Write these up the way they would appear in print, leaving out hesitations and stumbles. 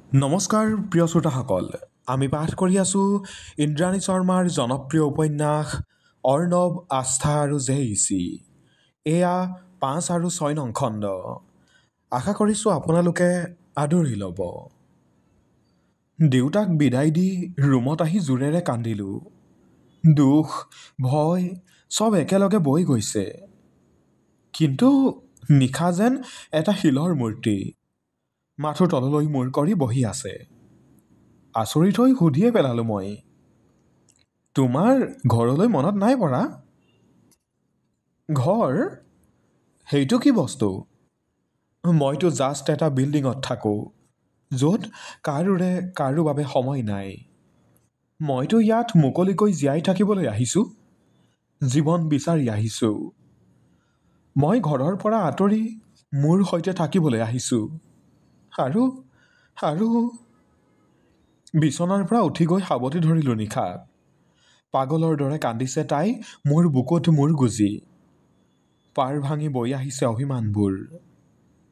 নমস্কাৰ প্ৰিয় শ্ৰোতাসকল, আমি পাঠ কৰি আছোঁ ইন্দ্ৰাণী শৰ্মাৰ জনপ্ৰিয় উপন্যাস অৰ্ণৱ, আস্থা আৰু জেইচি। এয়া ৫ আৰু ৬ নং খণ্ড। আশা কৰিছোঁ আপোনালোকে আদৰি ল'ব। দেউতাক বিদায় দি ৰুমত আহি জোৰেৰে কান্দিলোঁ। দুখ, ভয় চব একেলগে বৈ গৈছে। কিন্তু নিশা যেন এটা শিলৰ মূৰ্তি মাথো তললৈ মূৰ কৰি বহি আছে। আচৰিত হৈ সুধিয়ে পেলালোঁ মই, তোমাৰ ঘৰলৈ মনত নাই পৰা? ঘৰ? সেইটো কি বস্তু? মইতো জাষ্ট এটা বিল্ডিঙত থাকোঁ, য'ত কাৰোৰে কাৰো বাবে সময় নাই। মইতো ইয়াত মুকলিকৈ জীয়াই থাকিবলৈ আহিছোঁ, জীৱন বিচাৰি আহিছোঁ। মই ঘৰৰ পৰা আঁতৰি মোৰ সৈতে থাকিবলৈ আহিছোঁ। আৰু আৰু বিচনাৰ পৰা উঠি গৈ সাৱটি ধৰিলোঁ নিশাক। পাগলৰ দৰে কান্দিছে তাই মোৰ বুকুত মূৰ গুজি। পাৰ ভাঙি বৈ আহিছে অভিমানবোৰ।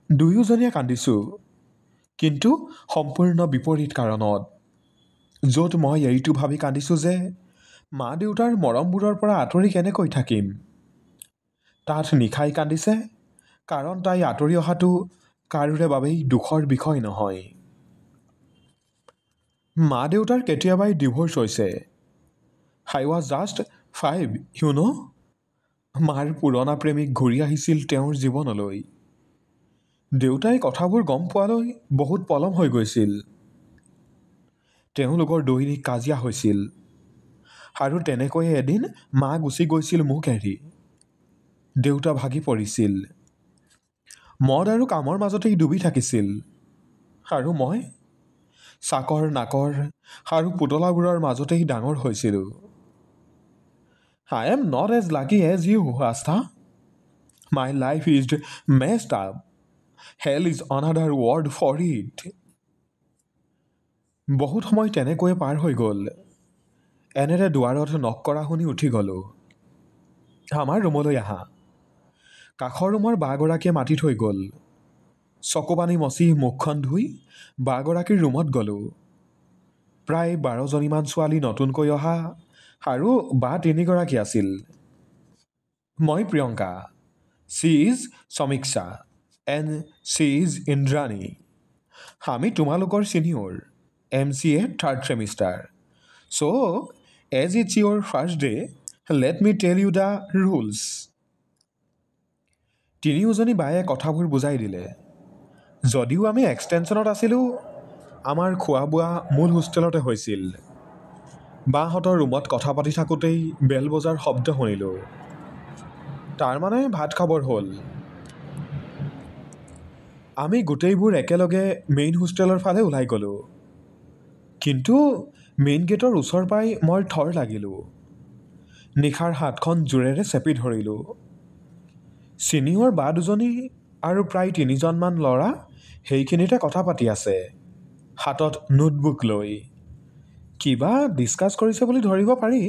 দুয়োজনীয়ে কান্দিছোঁ, কিন্তু সম্পূৰ্ণ বিপৰীত কাৰণত। য'ত মই এইটো ভাবি কান্দিছোঁ যে মা দেউতাৰ মৰমবোৰৰ পৰা আঁতৰি কেনেকৈ থাকিম, তাত নিশাই কান্দিছে কাৰণ তাই আঁতৰি অহাটো কাৰোৰে বাবেই দুখৰ বিষয় নহয়। মা দেউতাৰ কেতিয়াবাই ডিভোৰ্চ হৈছে। আই ৱাজ জাষ্ট 5, ইউ ন'। মাৰ পুৰণা প্ৰেমিক ঘূৰি আহিছিল তেওঁৰ জীৱনলৈ। দেউতাই কথাবোৰ গম পোৱালৈ বহুত পলম হৈ গৈছিল। তেওঁলোকৰ দৈনিক কাজিয়া হৈছিল। আৰু তেনেকৈয়ে এদিন মা গুচি গৈছিল মোক এৰি। দেউতা ভাগি পৰিছিল। মদ আৰু কামৰ মাজতেই ডুবি থাকিছিল। আৰু মই চাকৰ নাকৰ আৰু পুতলাবোৰৰ মাজতেই ডাঙৰ হৈছিলোঁ। I am not as lucky as you, Astha. My life is messed up. Hell is another word for it. বহুত সময় তেনেকৈয়ে পাৰ হৈ গ'ল। এনেৰে দুৱাৰত নক কৰা শুনি উঠি গ'লোঁ। আমাৰ ৰুমলৈ আহা। কাষৰ ৰুমৰ বাগৰাকীয়ে মাতি থৈ গ'ল। চকুপানী মচি মুখখন ধুই বাগৰাকীৰ ৰুমত গ'লোঁ। প্ৰায় 12জনীমান ছোৱালী নতুনকৈ অহা আৰু বা 3গৰাকী আছিল। মই Priyanka, she is Samiksha, and she is Indrani. আমি তোমালোকৰ senior, MCA 3rd semester. So' as it's your first day, let me tell you the rules. তিনিওজনী বায়ে কথাবোৰ বুজাই দিলে। যদিও আমি এক্সটেনশ্যনত আছিলোঁ, আমাৰ খোৱা বোৱা মূল হোষ্টেলতে হৈছিল। বাহঁতৰ ৰুমত কথা পাতি থাকোঁতেই বেল বজাৰ শব্দ শুনিলোঁ। তাৰমানে ভাত খাবৰ হ'ল। আমি গোটেইবোৰ একেলগে মেইন হোষ্টেলৰ ফালে ওলাই গ'লোঁ। কিন্তু মেইন গেটৰ ওচৰ পাই মই থৰ লাগিলোঁ। নিশাৰ হাতখন জোৰেৰে চেপি ধৰিলোঁ। ছিনিয়ৰ বা দুজনী আৰু প্ৰায় 3জনমান ল'ৰা সেইখিনিতে কথা পাতি আছে, হাতত নোটবুক লৈ। কিবা ডিছকাছ কৰিছে বুলি ধৰিব পাৰি।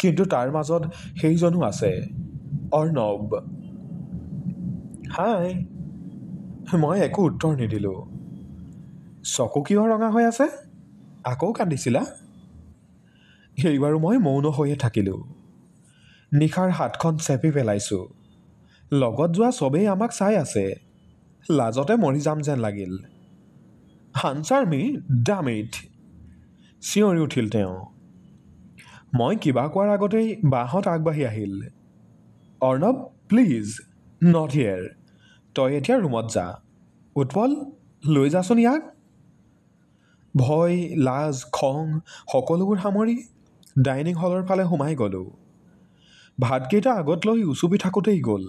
কিন্তু তাৰ মাজত সেইজনো আছে, অৰ্ণৱ। হাই। মই একো উত্তৰ নিদিলোঁ। চকু কিয় ৰঙা হৈ আছে? আকৌ কান্দিছিলা? এইবাৰো মই মৌন হৈয়ে থাকিলোঁ। নিশাৰ হাতখন চেপি পেলাইছোঁ। লগত যোৱা চবেই আমাক চাই আছে। লাজতে মৰি যাম যেন লাগিল। আনচাৰ মি, ডাম ইট, চিঞৰি উঠিল তেওঁ। মই কিবা কোৱাৰ আগতেই বাহঁত আগবাঢ়ি আহিল। Arnab, please, not here. তই এতিয়া ৰুমত যা। উৎপল, লৈ যাচোন ইয়াক। ভয়, লাজ, খং সকলোবোৰ সামৰি ডাইনিং হলৰ ফালে সোমাই গ'লোঁ। ভাতকেইটা আগত লৈ উচুপি থাকোঁতেই গ'ল।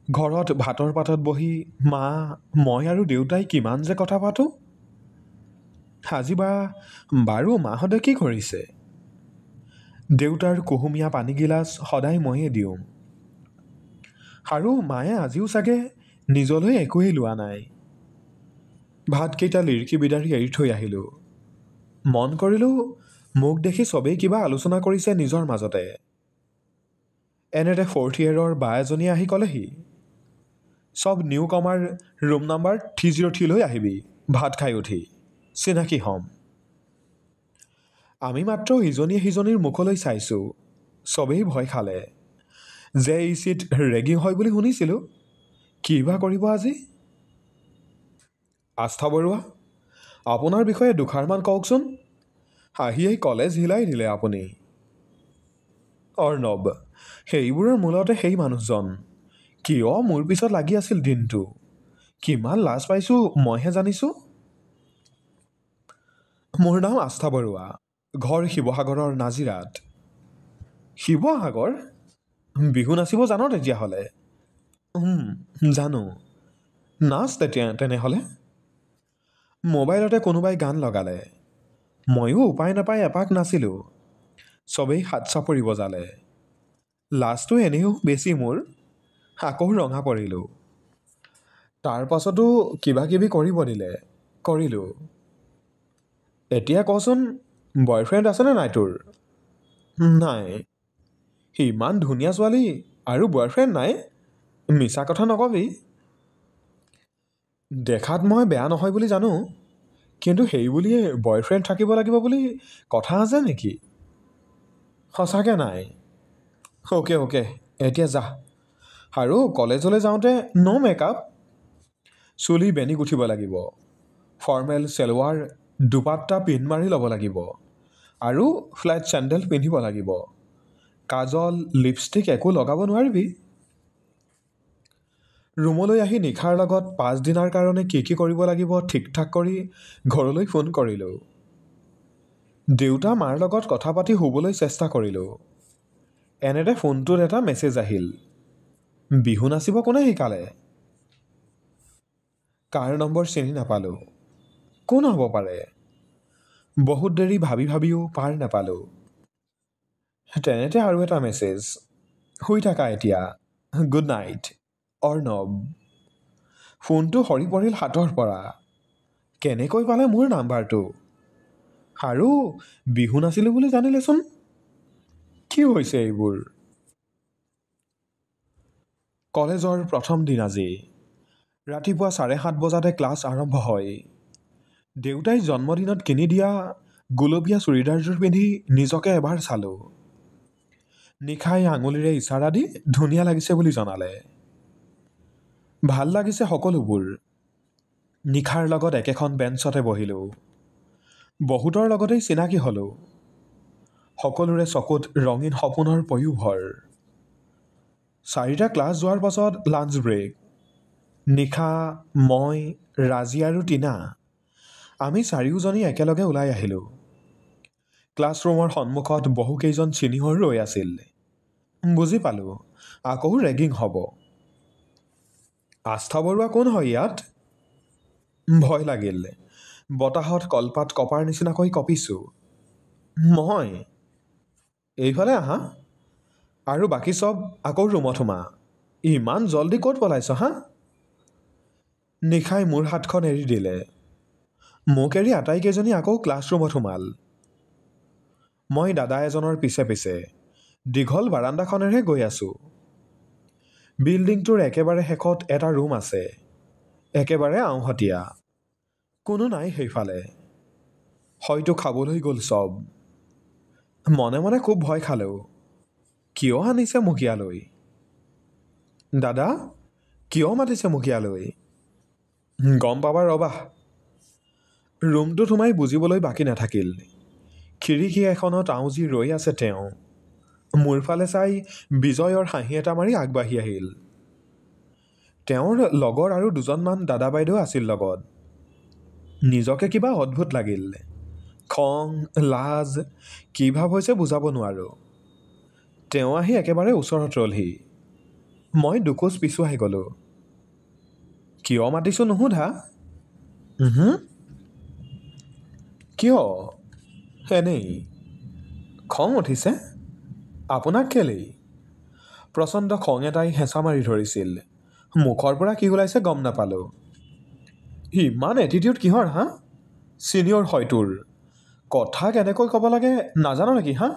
ঘৰত ভাতৰ পাতত বহি মা, মই আৰু দেউতাই কিমান যে কথা পাতোঁ। আজি বাৰু মাহঁতে কি কৰিছে? দেউতাৰ কুহুমীয়া পানীগিলাচ সদায় ময়ে দিওঁ। আৰু মায়ে আজিও চাগে নিজলৈ একোৱেই লোৱা নাই। ভাতকেইটা লিৰিকি বিদাৰি এৰি থৈ আহিলোঁ। মন কৰিলোঁ মোক দেখি চবেই কিবা আলোচনা কৰিছে নিজৰ মাজতে। এনেতে 4th ইয়েৰৰ বা এজনী আহি ক'লেহি, চব নিউ কমাৰ ৰুম নাম্বাৰ 303 লৈ আহিবি। ভাত খাই উঠি চিনাকি হ'ম। আমি মাত্ৰ ইজনীয়ে সিজনীৰ মুখলৈ চাইছোঁ। চবেই ভয় খালে যে ইচিত ৰেগিং হয় বুলি শুনিছিলোঁ। কি বা কৰিব আজি? আস্থা বৰুৱা, আপোনাৰ বিষয়ে দুষাৰমান কওকচোন। হাঁহিয়েই কলেজ হিলাই দিলে আপুনি। অৰ্ণৱ, সেইবোৰৰ মূলতে সেই মানুহজন কিয় মোৰ পিছত লাগি আছিল দিনটো। কিমান লাজ পাইছোঁ মইহে জানিছোঁ। মোৰ নাম আস্থা বৰুৱা, ঘৰ শিৱসাগৰৰ নাজিৰাত। শিৱসাগৰ? বিহু নাচিব জানো তেতিয়াহ'লে? জানো। নাচ তেনেহ'লে। মোবাইলতে কোনোবাই গান লগালে, ময়ো উপায় নাপাই এপাক নাছিলোঁ। চবেই হাত চাপৰি বজালে। লাজটো এনেও বেছি মোৰ। আকৌ ৰঙা পৰিলোঁ। তাৰ পাছতো কিবা কিবি কৰিব দিলে, কৰিলোঁ। এতিয়া কচোন, বয়ফ্ৰেণ্ড আছেনে নাই তোৰ? নাই। ইমান ধুনীয়া ছোৱালী আৰু বয়ফ্ৰেণ্ড নাই? মিছা কথা নকবি। দেখাত মই বেয়া নহয় বুলি জানো, কিন্তু সেই বুলিয়ে বয়ফ্ৰেণ্ড থাকিব লাগিব বুলি কথা আছে নেকি? সঁচাকৈ নাই। অ'কে, এতিয়া যা। আৰু কলেজলৈ যাওঁতে ন' মেকআপ। চুলি বেনি গুঠিব লাগিব, ফৰ্মেল চেলৱাৰ দুপাট্টা পিন মাৰি ল'ব লাগিব, আৰু ফ্লেট চেণ্ডেল পিন্ধিব লাগিব। কাজল লিপষ্টিক একো লগাব নোৱাৰিবি। ৰুমলৈ আহি নিশাৰ লগত 5 দিনৰ কাৰণে কি কৰিব লাগিব ঠিক ঠাক কৰি ঘৰলৈ ফোন কৰিলোঁ। দেউতা মাৰ লগত কথা পাতি শুবলৈ চেষ্টা কৰিলোঁ। এনেতে ফোনটোত এটা মেছেজ আহিল। বিহু নাচিব কোনে শিকালে? কাৰ নম্বৰ চিনি নাপালোঁ। কোন হ'ব পাৰে? বহুত দেৰি ভাবি ভাবিও পাৰ নাপালোঁ। তেনেতে আৰু এটা মেছেজ। শুই থাকা এতিয়া, গুড নাইট, অৰ্ণৱ। ফোনটো সৰি পৰিল হাতৰ পৰা। কেনেকৈ পালে মোৰ নাম্বাৰটো? আৰু বিহু নাছিলোঁ বুলি জানিলেচোন। কি হৈছে এইবোৰ? কলেজৰ প্ৰথম দিন আজি। ৰাতিপুৱা 7:30 বজাতে ক্লাছ আৰম্ভ হয়। দেউতাই জন্মদিনত কিনি দিয়া গুলপীয়া চুৰিদাৰযোৰ পিন্ধি নিজকে এবাৰ চালোঁ। নিশাই আঙুলিৰে ইচাৰা দি ধুনীয়া লাগিছে বুলি জনালে। ভাল লাগিছে সকলোবোৰ। নিশাৰ লগত একেখন বেঞ্চতে বহিলোঁ। বহুতৰ লগতেই চিনাকি হ'লোঁ। সকলোৰে চকুত ৰঙীন সপোনৰ পয়োভৰ। 4টা ক্লাছ যোৱাৰ পাছত লাঞ্চ ব্ৰেক। নিশা, মই, ৰাজি আৰু টিনা আমি চাৰিওজনী একেলগে ওলাই আহিলোঁ। ক্লাছৰুমৰ সন্মুখত বহুকেইজন ছিনিয়ৰ ৰৈ আছিল। বুজি পালোঁ, আকৌ ৰেগিং হ'ব। আস্থা বৰুৱা কোন হয় ইয়াত? ভয় লাগিল। বতাহত কলপাত কপাৰ নিচিনাকৈ কঁপিছোঁ। মই। এইফালে আহা। আৰু বাকী চব আকৌ ৰুমত সোমা। ইমান জল্দি ক'ত পলাইছ হা? নিশাই মোৰ হাতখন এৰি দিলে। মোক এৰি আটাইকেইজনী আকৌ ক্লাছৰুমত সোমাল। মই দাদা এজনৰ পিছে পিছে দীঘল বাৰাণ্ডাখনেৰে গৈ আছোঁ। বিল্ডিংটোৰ একেবাৰে শেষত এটা ৰুম আছে, একেবাৰে আওহতীয়া। কোনো নাই সেইফালে। হয়তো খাবলৈ গ'ল চব। মনে মনে খুব ভয় খালোঁ। কিয় আনিছে মোক ইয়ালৈ? দাদা, কিয় মাতিছে মোক ইয়ালৈ? গম পাবা ৰ'বা। ৰুমটোত সোমাই বুজিবলৈ বাকী নাথাকিল। খিৰিকী এখনত আউজি ৰৈ আছে তেওঁ। মোৰ ফালে চাই বিজয়ৰ হাঁহি এটা মাৰি আগবাঢ়ি আহিল। তেওঁৰ লগৰ আৰু দুজনমান দাদা বাইদেউ আছিল লগত। নিজকে কিবা অদ্ভুত লাগিল। খং, লাজ, কি ভাৱ হৈছে বুজাব নোৱাৰোঁ। তেওঁ আহি একেবাৰে ওচৰত ৰ'লহি। মই দুখোজ পিছুৱাই গ'লোঁ। কিয় মাতিছোঁ নুসুধা? কিয়? এনেই। খং উঠিছে? আপোনাক কেলেই? প্ৰচণ্ড খং এটাই হেঁচা মাৰি ধৰিছিল। মুখৰ পৰা কি ওলাইছে গম নাপালোঁ। ইমান এটিটিউড কিহৰ হা? ছিনিয়ৰ হয় তোৰ। কথা কেনেকৈ ক'ব লাগে নাজানো নেকি হা?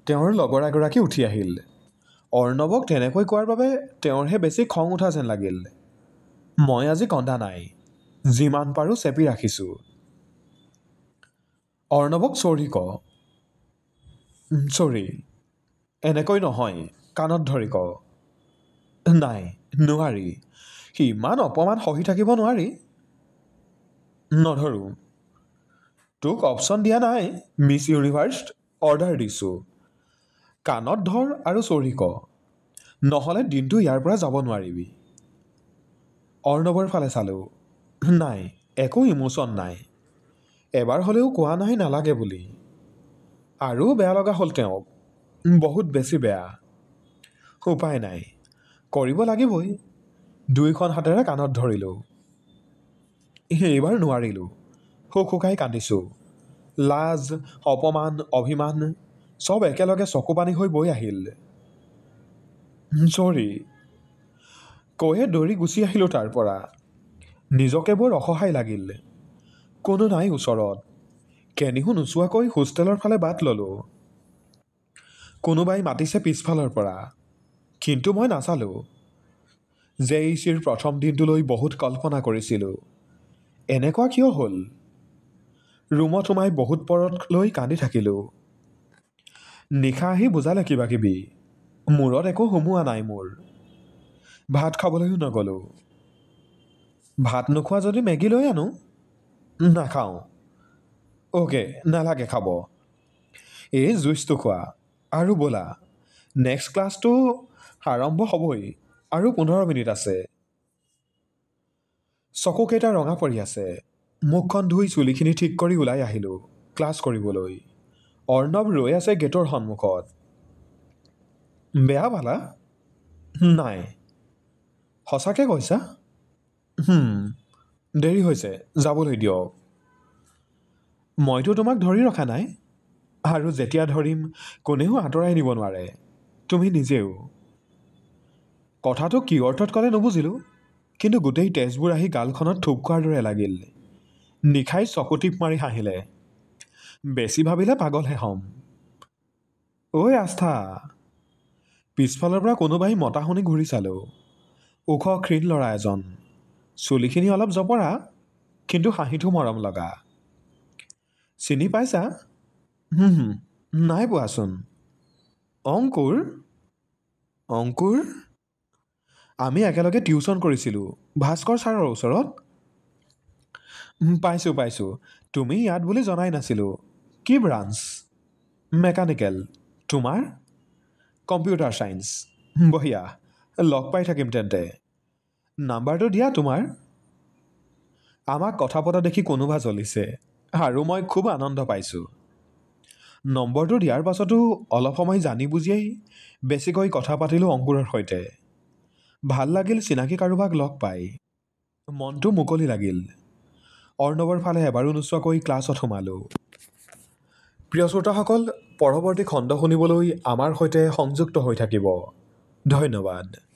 তেওঁৰ লগৰ এগৰাকী উঠি আহিল। অৰ্ণৱক তেনেকৈ কোৱাৰ বাবে তেওঁৰহে বেছি খং উঠা যেন লাগিল। মই আজি কন্দা নাই। যিমান পাৰোঁ চেপি ৰাখিছোঁ। অৰ্ণৱক চৰি ক। চৰি, এনেকৈ নহয়, কাণত ধৰি ক। নাই, নোৱাৰি, সিমান অপমান সহি থাকিব নোৱাৰি। নধৰোঁ। তোক অপশ্যন দিয়া নাই, মিছ ইউনিভাৰ্ছ, অৰ্ডাৰ দিছোঁ। কাণত ধৰ আৰু চৰি ক, নহ'লে দিনটো ইয়াৰ পৰা যাব নোৱাৰিবি। অৰ্ণৱৰ ফালে চালোঁ। নাই, একো ইম'শ্যন নাই। এবাৰ হ'লেও কোৱা নাই নালাগে বুলি। আৰু বেয়া লগা হ'ল তেওঁক, বহুত বেছি বেয়া। উপায় নাই, কৰিব লাগিবই। দুইখন হাতেৰে কাণত ধৰিলোঁ। এইবাৰ নোৱাৰিলোঁ, শুকাই কান্দিছোঁ। লাজ, অপমান, অভিমান চব একেলগে চকুপানী হৈ বৈ আহিল। চৰি কৈয়ে দৌৰি গুচি আহিলোঁ তাৰ পৰা। নিজকে বৰ অসহায় লাগিল। কোনো নাই ওচৰত। কেনিও নোচোৱাকৈ হোষ্টেলৰ ফালে বাট ল'লোঁ। কোনোবাই মাতিছে পিছফালৰ পৰা, কিন্তু মই নাচালোঁ। JECৰ প্ৰথম দিনটোলৈ বহুত কল্পনা কৰিছিলোঁ। এনেকুৱা কিয় হ'ল? ৰুমত সোমাই বহুত পৰত কান্দি থাকিলোঁ। নিশা আহি বুজালে কিবা কিবি। মূৰত একো সুমোৱা নাই মোৰ। ভাত খাবলৈও নগ'লোঁ। ভাত নোখোৱা যদি মেগী লৈ আনো। নাখাওঁ। অ'কে, নালাগে খাব। এই জুইচটো খোৱা আৰু ব'লা, নেক্সট ক্লাছটো আৰম্ভ হ'বই, আৰু 15 মিনিট আছে। চকুকেইটা ৰঙা পৰি আছে। মুখখন ধুই চুলিখিনি ঠিক কৰি ওলাই আহিলোঁ ক্লাছ কৰিবলৈ। অৰ্ণৱ ৰৈ আছে গেটৰ সন্মুখত। বেয়া পালা? নাই। সঁচাকৈ কৈছা? দেৰি হৈছে, যাবলৈ দিয়ক। মইতো তোমাক ধৰি ৰখা নাই, আৰু যেতিয়া ধৰিম কোনেও আঁতৰাই নিব নোৱাৰে, তুমি নিজেও। কথাটো কি অৰ্থত ক'লে নুবুজিলোঁ, কিন্তু গোটেই তেজবোৰ আহি গালখনত থুপ খোৱাৰ দৰে লাগিল। নিশাই চকুটিপ মাৰি হাঁহিলে। বেছি ভাবিলে পাগলহে হ'ম। ঐ আস্থা। পিছফালৰ পৰা কোনোবাই মতা শুনি ঘূৰি চালোঁ। ওখ ক্ষীণ ল'ৰা এজন। চুলিখিনি অলপ জপৰা, কিন্তু হাঁহিটো মৰম লগা। চিনি পাইছা? নাই পোৱাচোন। অংকুৰ? অংকুৰ? আমি একেলগে টিউশ্যন কৰিছিলোঁ ভাস্কৰ ছাৰৰ ওচৰত। পাইছোঁ। তুমি ইয়াত বুলি জনাই নাছিলোঁ। কি ব্ৰাঞ্চ? মেকানিকেল। তোমাৰ? Computer science. বঢ়িয়া, লগ পাই থাকিম তেন্তে। নাম্বাৰটো দিয়া তোমাৰ। আমাক কথা পতা দেখি কোনোবা জ্বলিছে, আৰু মই খুব আনন্দ পাইছোঁ। নম্বৰটো দিয়াৰ পাছতো অলপ সময় জানি বুজিয়েই বেছিকৈ কথা পাতিলোঁ অংকুৰৰ সৈতে। ভাল লাগিল চিনাকি কাৰোবাক লগ পাই। মনটো মুকলি লাগিল। অৰ্ণৱৰ ফালে এবাৰো নোচোৱাকৈ ক্লাছত সোমালোঁ। প্ৰিয় শ্ৰোতাসকল, পৰৱৰ্তী খণ্ড শুনিবলৈ আমাৰ সৈতে সংযুক্ত হৈ থাকিব। ধন্যবাদ।